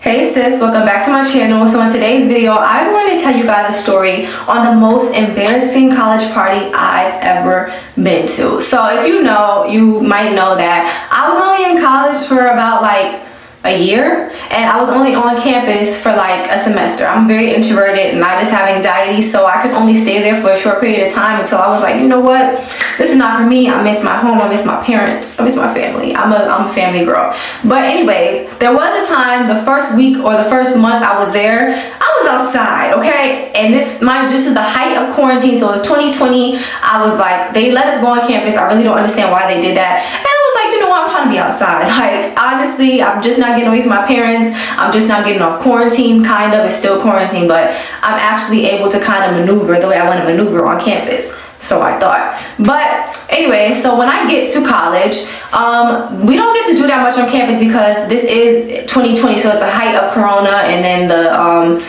Hey sis, welcome back to my channel. So in today's video, I'm going to tell you guys a story on the most embarrassing college party I've ever been to. So if you know, you might know that I was only in college for about like a year, and I was only on campus for like a semester. I'm very introverted and I just have anxiety, so I could only stay there for a short period of time until I was like, you know what, this is not for me. I miss my home, I miss my parents, I miss my family. I'm a family girl. But anyways, there was a time, the first week or the first month I was there, I was outside, okay? And this was the height of quarantine, so it was 2020. I was like, they let us go on campus. I really don't understand why they did that. And I was like, you know what, I'm trying to be outside. Like, honestly, I'm just not getting away from my parents. I'm just not getting off quarantine, kind of. It's still quarantine, but I'm actually able to kind of maneuver the way I want to maneuver on campus. So I thought. But anyway, so when I get to college, we don't get to do that much on campus because this is 2020, so it's the height of corona, and then the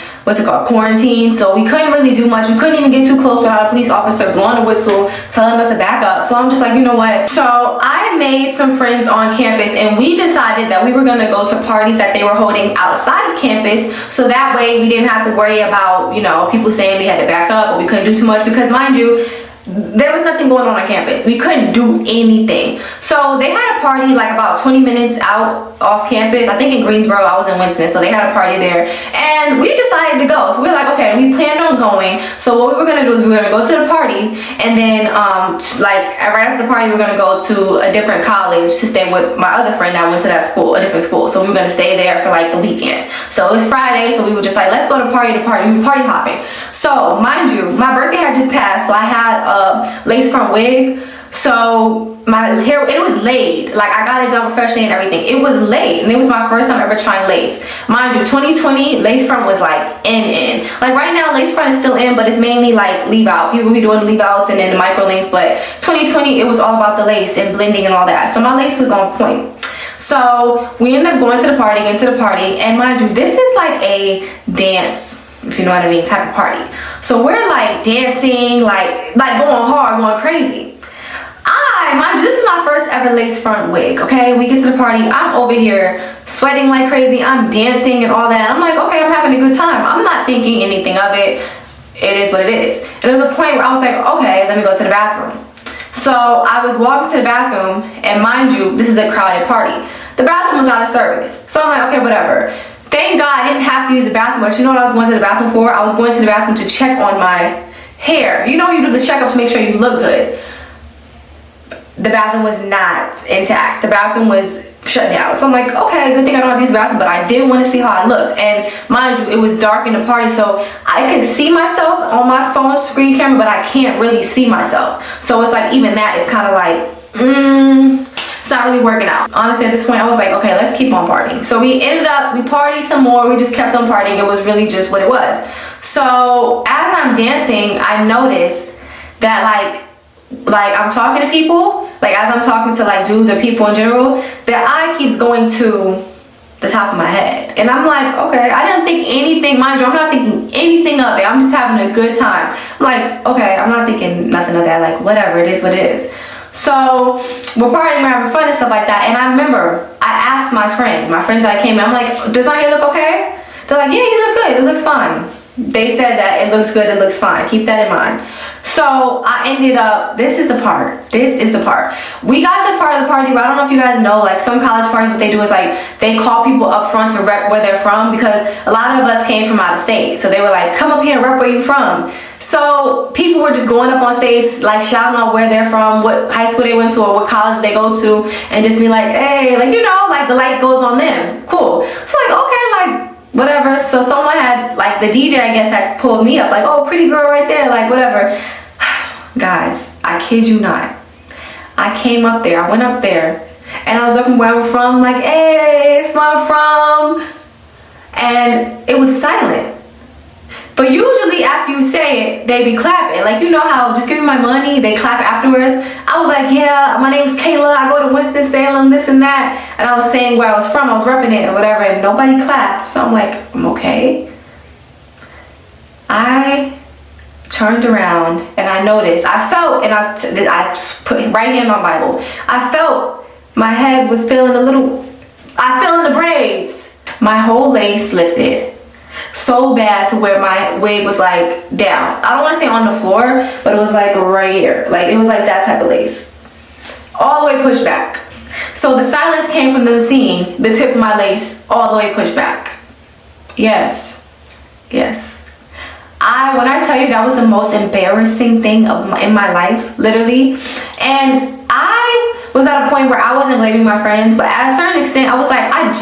quarantine. So we couldn't really do much. We couldn't even get too close without a police officer blowing a whistle telling us to back up. So I'm just like, you know what? So I made some friends on campus, and we decided that we were going to go to parties that they were holding outside of campus, so that way we didn't have to worry about, you know, people saying we had to back up or we couldn't do too much, because mind you, there was nothing going on campus. We couldn't do anything. So they had a party like about 20 minutes out off campus. I think in Greensboro. I was in Winston, so they had a party there, and we decided to go. So we were like, okay, we planned on going. So what we were gonna do is we were gonna go to the party, and then right after the party, we were gonna go to a different college to stay with my other friend that went to that school, a different school. So we were gonna stay there for like the weekend. So it was Friday, so we were just like, let's go to party to party. We were party hopping. So mind you, my birthday had just passed, so I had a lace front wig. So my hair, it was laid. Like, I got it done professionally and everything. It was laid, and it was my first time ever trying lace. Mind you, 2020, lace front was like in. Like right now, lace front is still in, but it's mainly like leave out. People be doing leave outs and then the micro links, but 2020, it was all about the lace and blending and all that. So my lace was on point. So we ended up going to the party, and mind you, this is like a dance, if you know what I mean, type of party. So we're like dancing, like going hard, going crazy. Mind you, this is my first ever lace front wig, okay? We get to the party, I'm over here sweating like crazy, I'm dancing and all that. I'm like, okay, I'm having a good time. I'm not thinking anything of it. It is what it is. And there was a point where I was like, okay, let me go to the bathroom. So I was walking to the bathroom, and mind you, this is a crowded party. The bathroom was out of service. So I'm like, okay, whatever. Thank God I didn't have to use the bathroom, but you know what I was going to the bathroom for? I was going to the bathroom to check on my hair. You know, you do the checkup to make sure you look good. The bathroom was not intact. The bathroom was shut down. So I'm like, okay, good thing I don't have to use the bathroom, but I did want to see how I looked. And mind you, it was dark in the party, so I could see myself on my phone screen camera, but I can't really see myself. So it's like, even that is kind of like, it's not really working out. Honestly, at this point, I was like, okay, let's keep on partying. So we partied some more. We just kept on partying. It was really just what it was. So as I'm dancing, I noticed that like I'm talking to people, like as I'm talking to like dudes or people in general, their eye keeps going to the top of my head. And I'm like, okay, I didn't think anything, mind you, I'm not thinking anything of it. I'm just having a good time. I'm like, okay, I'm not thinking nothing of that. Like, whatever, it is what it is. So we're partying, we're having fun and stuff like that. And I remember I asked my friends that I came in, I'm like, does my hair look okay? They're like, yeah, you look good, it looks fine. They said that it looks good, it looks fine. Keep that in mind. So I ended up, this is the part. We got to the part of the party where, I don't know if you guys know, like some college parties, what they do is like, they call people up front to rep where they're from, because a lot of us came from out of state. So they were like, come up here and rep where you from. So people were just going up on stage, like shouting out where they're from, what high school they went to, or what college they go to, and just be like, hey, like, you know, like the light goes on them. Cool. So like, okay, like, whatever. So someone had, like, the DJ, I guess, had pulled me up, like, oh, pretty girl right there, like, whatever. Guys, I kid you not, I came up there, I went up there, and I was looking where I'm from, like, hey, it's where I'm from, and it was silent. But usually after you say it, they be clapping. Like, you know how, just give me my money, they clap afterwards. I was like, yeah, my name's Kayla, I go to Winston-Salem, this and that. And I was saying where I was from, I was repping it or whatever, and nobody clapped. So I'm like, I'm okay. I turned around and I noticed, I felt, and I put right hand on my Bible, I felt my head was feeling a little, I feel in the braids. my whole lace lifted so bad to where my wig was like down. I don't want to say on the floor, but it was like right here. Like it was like that type of lace. All the way pushed back. So the silence came from them seeing the tip of my lace all the way pushed back. Yes. Yes. When I tell you that was the most embarrassing thing in my life, literally. And I was at a point where I wasn't blaming my friends, but at a certain extent, I was like, I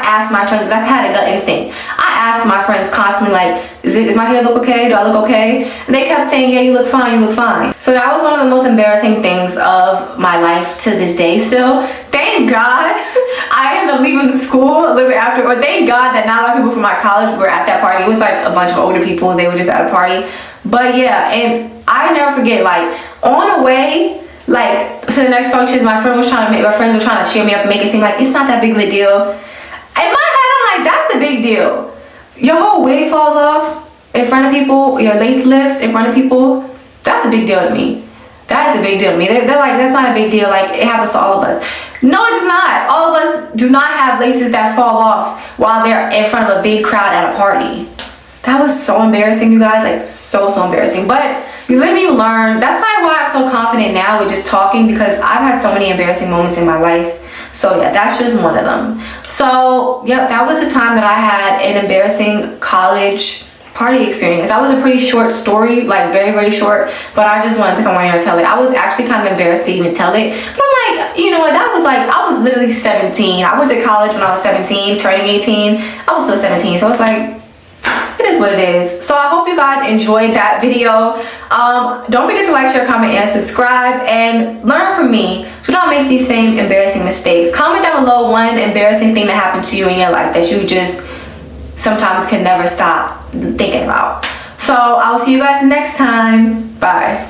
asked my friends, I had a gut instinct. I asked my friends constantly, like, does my hair look okay? Do I look okay? And they kept saying, yeah, you look fine, you look fine. So that was one of the most embarrassing things of my life to this day still. Thank God I ended up leaving the school a little bit after, or thank God that not a lot of people from my college were at that party. It was like a bunch of older people, they were just at a party. But yeah, and I never forget, like, on the way, like, to the next function, my friends were trying to cheer me up and make it seem like it's not that big of a deal. In my head, I'm like, that's a big deal. Your whole wig falls off in front of people, your lace lifts in front of people. That's a big deal to me. That is a big deal to me. They're like, that's not a big deal. Like, it happens to all of us. No, it's not. All of us do not have laces that fall off while they're in front of a big crowd at a party. That was so embarrassing, you guys. Like, so embarrassing. But you live and you learn. That's probably why I'm so confident now with just talking, because I've had so many embarrassing moments in my life. So yeah, that's just one of them. So yep, that was the time that I had an embarrassing college party experience. That was a pretty short story, like very short, but I just wanted to come on here and tell it. I was actually kind of embarrassed to even tell it, but I'm like, you know what, that was like, I was literally 17. I went to college when I was 17, turning 18. I was still 17, so it's like, it is what it is. So I hope you guys enjoyed that video. Don't forget to like, share, comment, and subscribe, and learn from me. Do not make these same embarrassing mistakes. Comment down below one embarrassing thing that happened to you in your life that you just sometimes can never stop thinking about. So I'll see you guys next time. Bye.